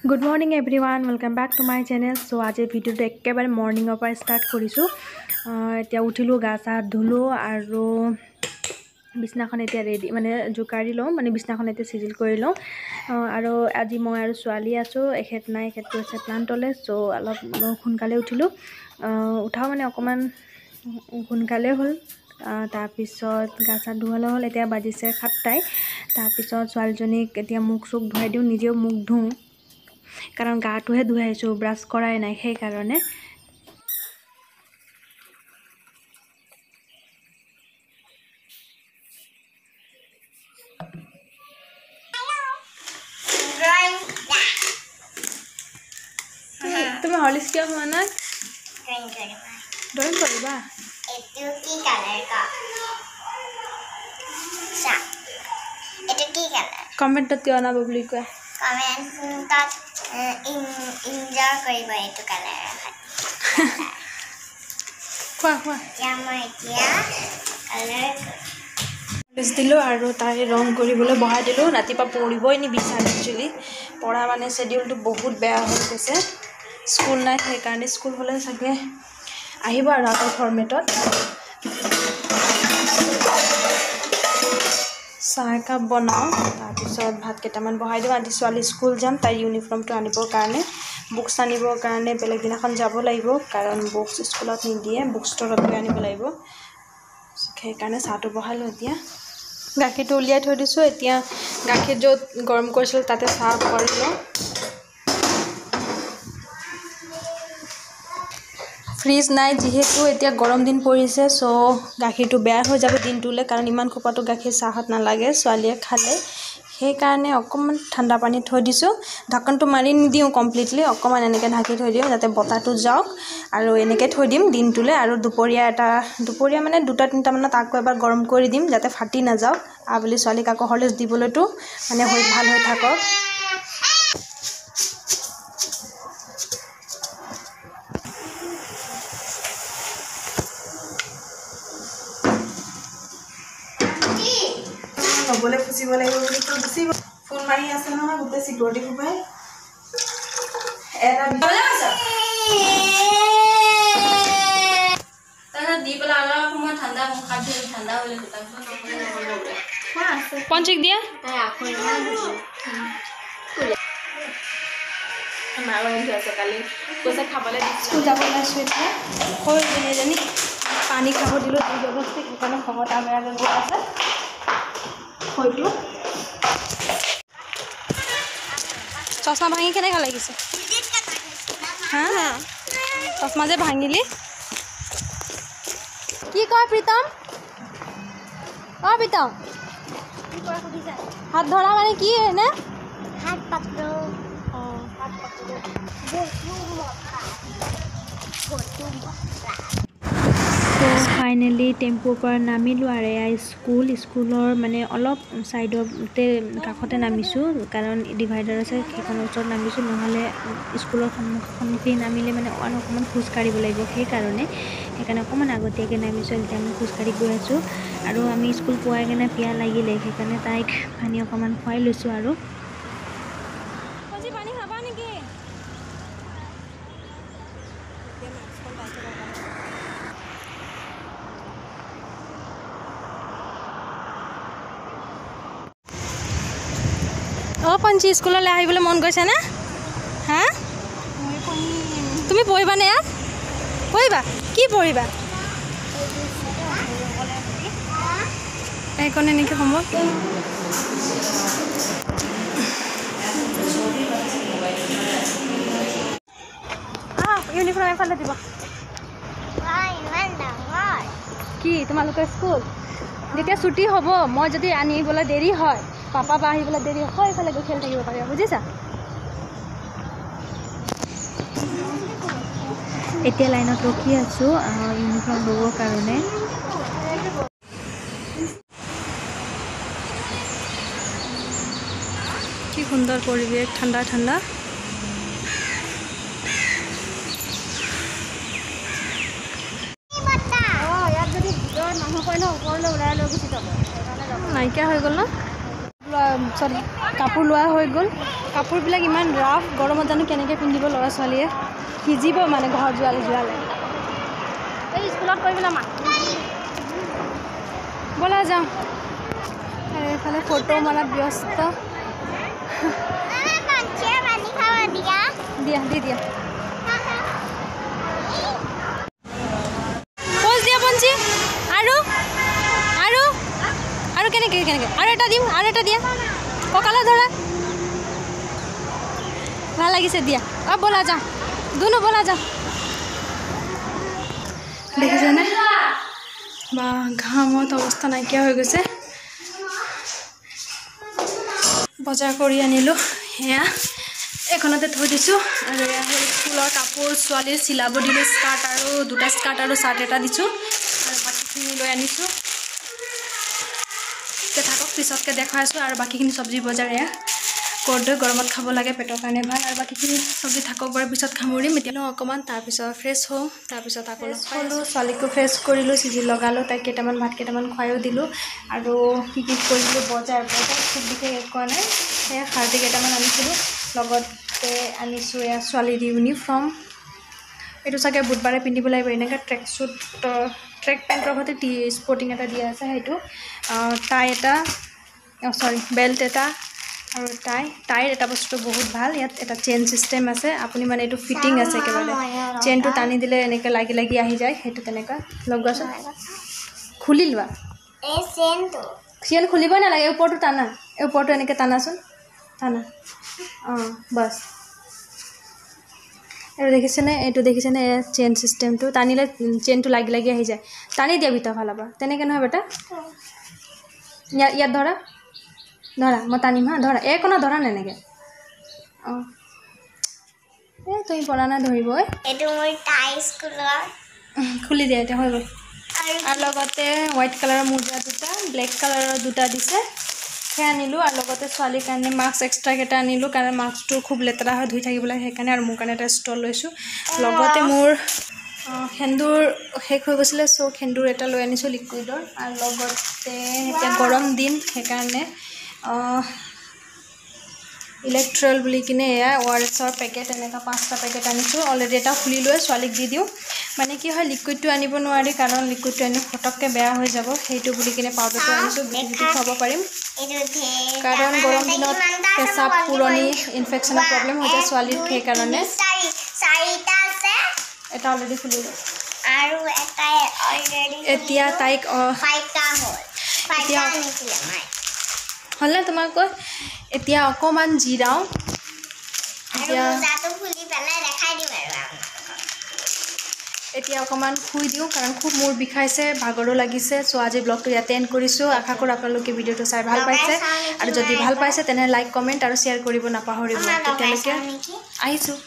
Good morning everyone, welcome back to my channel. So आज video एकेबारे morning पर start करिसु एतिया उठिलो गासा धुलो आरो बिछनाखन एतिया रेडी माने जुकारी लो माने बिछनाखन एतिया सिजिल करि लो आरो আজি মই আৰু ছোৱালী আছো এখেত নাই এখেত কৈছে প্লান্টলে সো অলপ খুনকালে উঠিলো উঠাও মানে অকমান খুনকালে হল তাৰ পিছত গাছা ধুৱালা হল এতিয়া বাজিছে 7টাই তাৰ পিছত ছোৱালীজনীক এতিয়া মুখ সুখ ধুৱাই দিও নিজেও মুখ ধুও कारण गाटोहे धुवाइছো ब्राश कराय নাই সেই কারণে তুমি হলিস কিয় হোৱা না ड्राइंग কৰিবা এটো কি কালাৰ কা সা এটো কি কালাৰ কমেন্টত কিয় না বুলি কয় কমেন্টত ইনজয় কৰিবা এটো কালাৰ কোৱা কোৱা জামা এতিয়া কালাৰ বেছ দিলো আৰু তাই ৰং কৰিবলৈ বহাই দিলো ৰাতিপা পঢ়িবই নি বিচাৰ একচুয়ালি পঢ়া মানে শেডিউলটো বহুত বেয়া হৈ গৈছে স্কুল নাই সেই কাৰণে স্কুল হলে সকে আহিব আৰু আগৰ ফৰমেটত চাহ কাপ বনাও তাৰ পিছত ভাত কেটামান বহাই দিও আজি ছোৱালী স্কুল যাম তাই ইউনিফৰ্মটো আনিবৰ কাৰণে বুকস আনিবৰ কাৰণে বেলেগ দিনাখন যাব লাগিব কাৰণ বুকস স্কুলত নিদিয়ে বুক ষ্টৰত গৈ আনিব লাগিব সেই কাৰণে চাহটো বহালো এতিয়া গাখীৰটো উলিয়াই থৈ দিছো এতিয়া গাখীৰ যত গৰম কৰিছিল তাতে চাহ কৰিলো ফ্ৰিজ নাই যেহেতু এতিয়া গৰম দিন পৰিছে সো গাখীৰটো বেয়া হৈ যাব দিনটোলে কাৰণ ইমান খোপাটো গাখীৰ চাহত নালাগে ছোৱালীয়ে খালে সেই কাৰণে অকমান ঠাণ্ডা পানী থৈ দিছো ঢাকনটো মাৰি নিদিও কমপ্লিটলি অকমান এনেকে ঢাকি থৈ দিও যাতে বতাহটো যাওক আৰু এনেকে থৈ দিম দিনটোলে আৰু দুপৰীয়া মানে 2-3টা মানত আকৌ এবাৰ গৰম কৰি দিম যাতে ফাটি না যাওক আবলি ছোৱালীক আকৌ হলিস দিবলৈটো মানে হৈ ভাল হৈ থাকক बोले खुशी बोले बोले तो खुशी फोन मारी আছে নহয় গোটে সিকিউৰিটি কোপাই এৰা বলা আছে তারা দিবলা আগা সময় ঠান্ডা মুখ খাতে ঠান্ডা হলে তারপর নকলে হ্যাঁ আছে পঞ্চিক দিয়া তাই আখই না মাল বন্ধু আছে কালি কোসে খাবলে দিছিল স্কুল যাব লাইছো এতিয়া হৈ জনী পানী খাব দিলো দুই ব্যৱস্থিত এখানে খবৰটা বেয়া গৈ আছে হয়তো চশমা ভাঙি কেনেকা লাগিছে হ্যাঁ চশমা যে ভাঙিলি কি কয় প্ৰীতম প্ৰীতম হাত ধৰা মানে কি এনে হাত পাকড়ো হাত পাকড়ো ফাইনেলি টেম্পোৰ পৰা নামিলো আৰু এই স্কুলৰ মানে অলপ সাইডতে কাখতে নামিছো কাৰণ ডিভাইডাৰ আছে সেইখনৰ ওচৰত নামিছো নহলে স্কুলৰ সন্মুখী নামিলে মানে অকমান খোজ কাঢ়িব লাগিব সেই কাৰণে অকমান আগতীয়াকে নামিছো এতিয়া আমি খোজ কাঢ়ি গৈ আছো আৰু আমি স্কুল পোৱাই কেনে পিয়া লাগিলে সেইকাৰণে তাইক পানী অকমান খুৱাই লৈছো আৰু পানী খাবা নেকি पंची स्कूलले आहिबले मन গৈছে না হ্যাঁ তুমি পঢ়িবা নে ইয়াত পঢ়িবা কি পঢ়িবা এইকনে নেকি সম্ভৱ ইউনিফৰ্ম এফালে দিব কি তোমালোকৰ স্কুল যেতিয়া ছুটি হ'ব মই যদি আনিবলৈ দেৰি হয় পাপা বা আহিবলৈ দেৰি হয় এফালে গৈ খেল থাকিব পাৰিবা বুজিছা এতিয়া লাইনত ৰখি আছো ইউনিফৰ্ম ল'বৰ কাৰণে কি সুন্দৰ পৰিৱেশ ঠাণ্ডা ঠাণ্ডা ইয়াত যদি ভিতৰত মানুহ কয় ন ওপৰলৈ ওলাই লৈ গুচি যাব নাইকিয়া হৈ গ'ল ন সৰি কাপোৰ লোৱা হৈ গ'ল কাপোৰবিলাক ইমান ৰাফ গৰমত জানো কেনেকৈ পিন্ধিব ল'ৰা ছোৱালীয়ে সিজিব মানে ঘৰত যোৱালে এই স্কুলত কৰিবলৈ মা ব'লা যাওঁ আৰু এইফালে ফটো মৰাত ব্যস্ত দিয়া দি দিয়া প'জ দিয়া পঞ্চি আৰু আৰু আৰু কেনেকৈ আৰু এটা দিম আৰু এটা দিয়া কঁকালত ধৰা ভাল লাগিছে দিয়া ব'লা যাওঁ দুনো ব'লা যাওঁ দেখিছেনে বা ঘামত অৱস্থা নাইকিয়া হৈ গৈছে বজাৰ কৰি আনিলোঁ সেয়া এখনতে থৈ দিছোঁ আৰু এয়া হ'ল স্কুলৰ কাপোৰ ছোৱালীৰ চিলাব দিলোঁ স্কাৰ্ট আৰু দুটা স্কাৰ্ট আৰু চাৰ্ট এটা দিছোঁ আৰু বাকীখিনি লৈ আনিছোঁ এতিয়া থাকক পিছতকৈ দেখাই আছোঁ আৰু বাকীখিনি চব্জি বজাৰ এয়া কৰ্দৈ গৰমত খাব লাগে পেটৰ কাৰণে ভাল আৰু বাকীখিনি চব্জি থাকক বাৰু পিছত সামৰিম এতিয়া অকণমান তাৰপিছত ফ্ৰেছ হওঁ তাৰপিছত আকৌ হ'লোঁ ছোৱালীকো ফ্ৰেছ কৰিলোঁ চিজি লগালোঁ তাইক কেইটামান ভাত কেইটামান খুৱাইও দিলোঁ আৰু কি কৰিলোঁ বজাৰ খুব বিশেষ একো কৰা নাই সেয়া খাৰতি কেইটামান আনিছিলোঁ লগতে আনিছোঁ এয়া ছোৱালীৰ ইউনিফৰ্ম এইটো চাগে বুধবাৰে পিন্ধিব লাগিব এনেকৈ ট্ৰেক পেণ্টৰ সৈতে স্পৰ্টিং এটা দিয়া আছে সেইটো টাই এটা বেল্ট এটা আৰু টাইৰ এটা বস্তু বহুত ভাল ইয়াত এটা চেইন চিষ্টেম আছে আপুনি মানে এইটো ফিটিং আছে একেবাৰে চেইনটো টানি দিলে এনেকৈ লাগি আহি যায় সেইটো তেনেকুৱা লগোৱাচোন খুলি লোৱা চেইন খুলিবই নালাগে ওপৰটো টানা ওপৰটো এনেকৈ টানাচোন টানা বাছ এইটো দেখিছেনে চেইন চিষ্টেমটো টানিলে চেইনটো লাগি আহি যায় টানি দিয়া ভিতৰ ফালৰ পৰা তেনেকৈ নহয় বেটা ইয়াত ধৰা মই টানিম হা ধৰা একো ধৰা নাই এনেকৈ তুমি পৰা নাই ধৰিব খুলি দিয়া এতিয়া হৈ গ'ল আৰু লগতে হোৱাইট কালাৰৰ মোজা দুটা ব্লেক কালাৰৰ দুটা দিছে সেয়া আনিলোঁ আৰু লগতে ছোৱালীৰ কাৰণে মাস্ক এক্সট্ৰাকৈ এটা আনিলোঁ কাৰণ মাস্কটো খুব লেতেৰা হয় ধুই থাকিব লাগে সেইকাৰণে আৰু মোৰ কাৰণে এটা ষ্টল লৈছোঁ লগতে মোৰ সেন্দুৰ শেষ হৈ গৈছিলে সেন্দুৰ এটা লৈ আনিছোঁ লিকুইডৰ আৰু লগতে এতিয়া গৰম দিন সেইকাৰণে ইলেক্ট্ৰল বুলি কিনে এয়া ORSৰ পেকেট এনেকুৱা 5টা পেকেট আনিছোঁ অলৰেডি এটা খুলি লৈ ছোৱালীক দি দিওঁ মানে কি হয় লিকুইডটো আনিব নোৱাৰি কাৰণ লিকুইডটো আনি ফটককৈ বেয়া হৈ যাব সেইটো বুলি কিনে পাউডাৰটো আনিছোঁ বিটি খুৱাব পাৰিম কাৰণ গৰম দিনত পেচাব পুৰণি ইনফেকশ্যনৰ প্ৰব্লেম হৈ যায় ছোৱালীৰ সেইকাৰণে এটা অলৰেডি খুলিলোঁ আৰু এতিয়া তাইক হ'লে তোমাক কৈ এতিয়া অকণমান জিৰাওঁ এতিয়া অকণমান শুই দিওঁ কাৰণ খুব মূৰ বিষাইছে ভাগৰো লাগিছে আজি ব্লগটো ইয়াতে এণ্ড কৰিছোঁ আশা কৰোঁ আপোনালোকে ভিডিঅ'টো চাই ভাল পাইছে আৰু যদি ভাল পাইছে তেনে লাইক কমেণ্ট আৰু শ্বেয়াৰ কৰিব নাপাহৰিব তেতিয়ালৈকে আহিছোঁ